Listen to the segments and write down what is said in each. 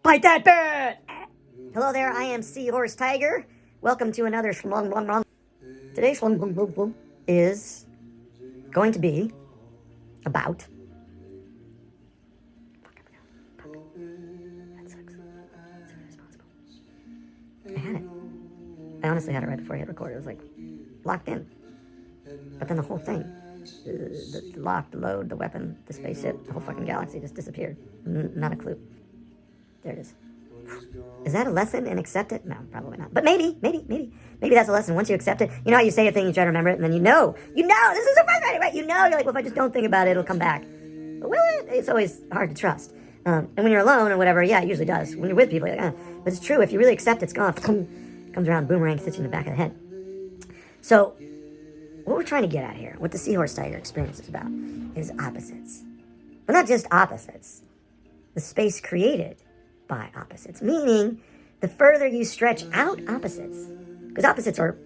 Bite that bird! Hello there, I am Seahorse Tiger. Welcome to another Shlung Blung Blung. Today's Shlung Blung Blung Blung is going to be about... That sucks. So irresponsible. I had it. I honestly had it right before I hit record. It was like locked in. But then the whole thing, the lock, the load, the weapon, the spaceship, the whole fucking galaxy just disappeared. Not a clue. There it is. Is that a lesson and accept it? No, probably not. But maybe that's a lesson. Once you accept it, you know how you say a thing, you try to remember it, and then you know, this is so frustrating, right? You're like, well, if I just don't think about it, it'll come back. But will it? It's always hard to trust. And when you're alone or whatever, yeah, it usually does. When you're with people, you're like, But it's true, if you really accept it, it's gone. Comes around, boomerang, hits you in the back of the head. So, what we're trying to get at here, what the Seahorse Tiger experience is about, is opposites. But not just opposites. The space created by opposites, meaning the further you stretch out opposites, because opposites are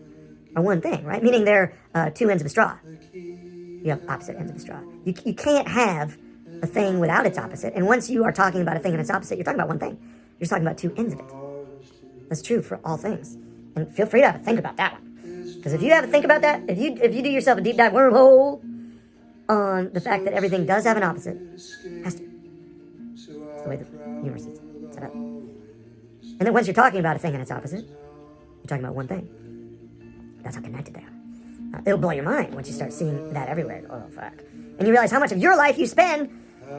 one thing, right? Meaning they're two ends of a straw. You have opposite ends of a straw. You can't have a thing without its opposite, and once you are talking about a thing and its opposite, you're talking about one thing. You're just talking about two ends of it. That's true for all things. And feel free to have a think about that one. Because if you have a think about that, if you do yourself a deep dive wormhole on the fact that everything does have an opposite, has to. It's the way the universe is set up. And then once you're talking about a thing and its opposite, you're talking about one thing. That's how connected they are. It'll blow your mind once you start seeing that everywhere. Oh, fuck. And you realize how much of your life you spend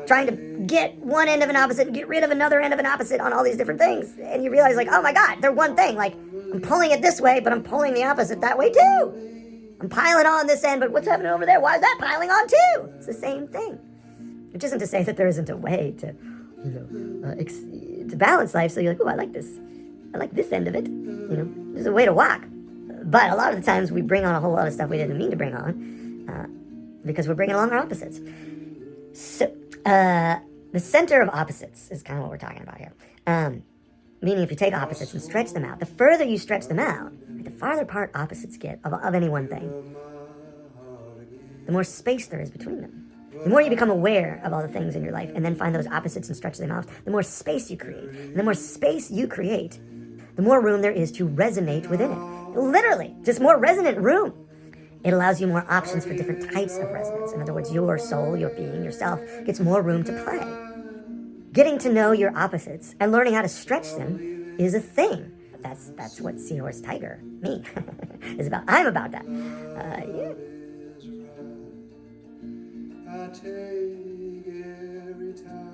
trying to get one end of an opposite and get rid of another end of an opposite on all these different things. And you realize, like, oh my God, they're one thing. Like, I'm pulling it this way, but I'm pulling the opposite that way too. I'm piling on this end, but what's happening over there? Why is that piling on too? It's the same thing. Which isn't to say that there isn't a way to, to balance life. So you're like, oh, I like this end of it. There's a way to walk. But a lot of the times we bring on a whole lot of stuff we didn't mean to bring on because we're bringing along our opposites. So, the center of opposites is kind of what we're talking about here. Meaning if you take opposites and stretch them out, the further you stretch them out, the farther apart opposites get of any one thing, the more space there is between them. The more you become aware of all the things in your life and then find those opposites and stretch them out, the more space you create. And the more space you create, the more room there is to resonate within it. Literally, just more resonant room. It allows you more options for different types of resonance. In other words, your soul, your being, yourself gets more room to play. Getting to know your opposites and learning how to stretch them is a thing. That's what Seahorse Tiger, me, is about. I'm about that. Yeah. I take every time.